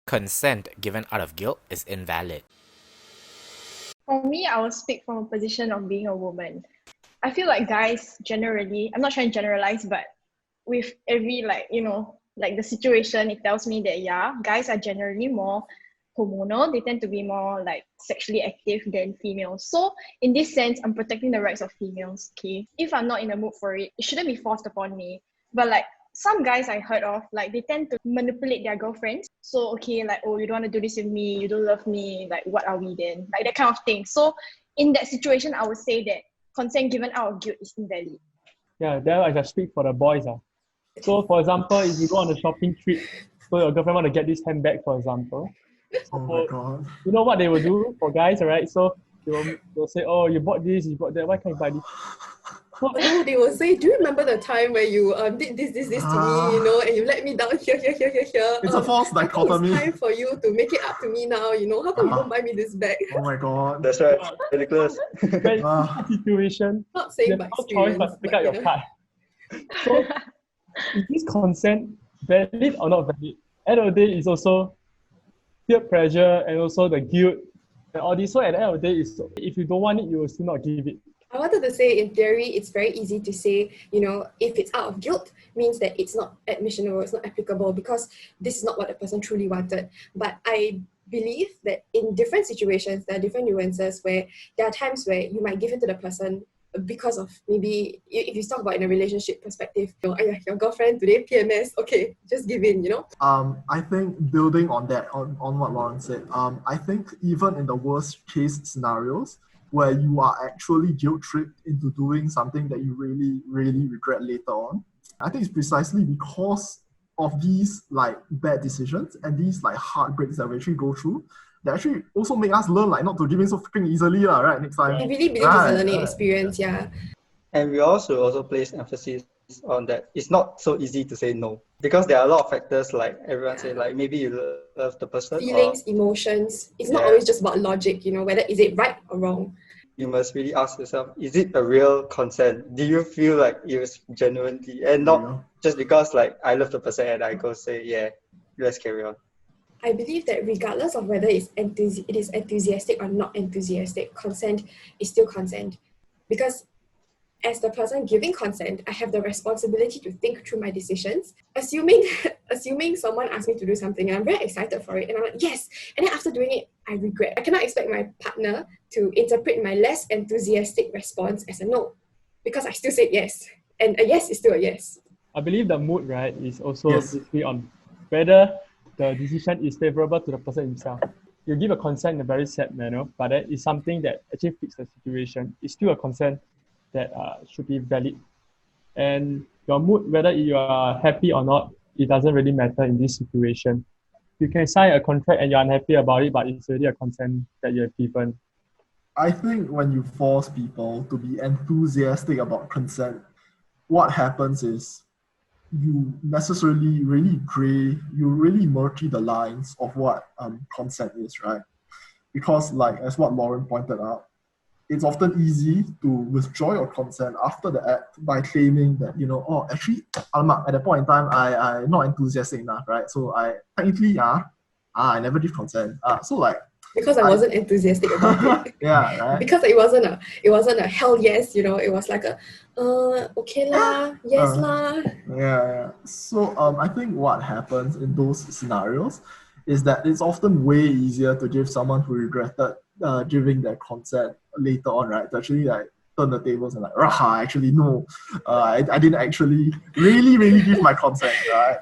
Consent given out of guilt is invalid. For me, I will speak from a position of being a woman. I feel like guys generally, I'm not trying to generalize, but with every the situation, it tells me that yeah, guys are generally more hormonal. They tend to be more like sexually active than females. So in this sense, I'm protecting the rights of females. Okay, if I'm not in the mood for it, it shouldn't be forced upon me. But like some guys I heard of, like they tend to manipulate their girlfriends. So okay, like, oh, you don't want to do this with me, you don't love me, like what are we then? Like that kind of thing. So in that situation, I would say that consent given out of guilt is invalid. Yeah, then I just speak for the boys. So for example, if you go on a shopping trip, so your girlfriend want to get this handbag, for example. Oh my god. You know what they will do for guys, right? So they'll say, oh, you bought this, you bought that, why can't you buy this? So, they will say, do you remember the time where you did this to me, and you let me down here. It's a false dichotomy. It's time for you to make it up to me now, how come you don't buy me this bag? Oh my god. That's right, ridiculous. But in that situation, Not saying there's by no choice but to pick up your card. So is this consent valid or not valid? End of the day, it's also peer pressure and also the guilt and all this. So at the end of the day, if you don't want it, you will still not give it. I wanted to say, in theory, it's very easy to say, if it's out of guilt, means that it's not admissionable, it's not applicable, because this is not what the person truly wanted. But I believe that in different situations, there are different nuances where there are times where you might give in to the person because of maybe, if you talk about in a relationship perspective, your girlfriend today, PMS, okay, just give in, I think building on that, on what Lauren said, I think even in the worst case scenarios, where you are actually guilt-tripped into doing something that you really, really regret later on. I think it's precisely because of these like bad decisions and these like heartbreaks that we actually go through that actually also make us learn like not to give in so freaking easily, right? Next time. I really believe it's a learning experience, yeah. And we also place emphasis on that it's not so easy to say no, because there are a lot of factors, like everyone say, like maybe you love the person, feelings, emotions. It's not always just about logic, whether is it right or wrong. You must really ask yourself, is it a real consent? Do you feel like it was genuinely, and not just because like I love the person and I go say, yeah, let's carry on. I believe that regardless of whether it is enthusiastic or not enthusiastic, consent is still consent. Because as the person giving consent, I have the responsibility to think through my decisions. Assuming someone asked me to do something and I'm very excited for it and I'm like, yes, and then after doing it, I regret. I cannot expect my partner to interpret my less enthusiastic response as a no, because I still said yes, and a yes is still a yes. I believe the mood, right, is also basically on whether the decision is favorable to the person himself. You give a consent in a very sad manner, but that is something that actually fits the situation. It's still a consent that should be valid. And your mood, whether you are happy or not, it doesn't really matter in this situation. You can sign a contract and you're unhappy about it, but it's already a consent that you have given. I think when you force people to be enthusiastic about consent, what happens is you necessarily really murky the lines of what consent is, right? Because like as what Lauren pointed out, it's often easy to withdraw your consent after the act by claiming that, actually, alamak, at that point in time, I not enthusiastic enough, right? So I technically, I never give consent. So like, because I wasn't enthusiastic about it. Yeah, right. Because it wasn't a hell yes, it was like a okay lah, yes lah. Yeah. So I think what happens in those scenarios is that it's often way easier to give someone who regretted giving their consent later on, right? To actually like turn the tables and like, actually no, I didn't actually really give my consent, right?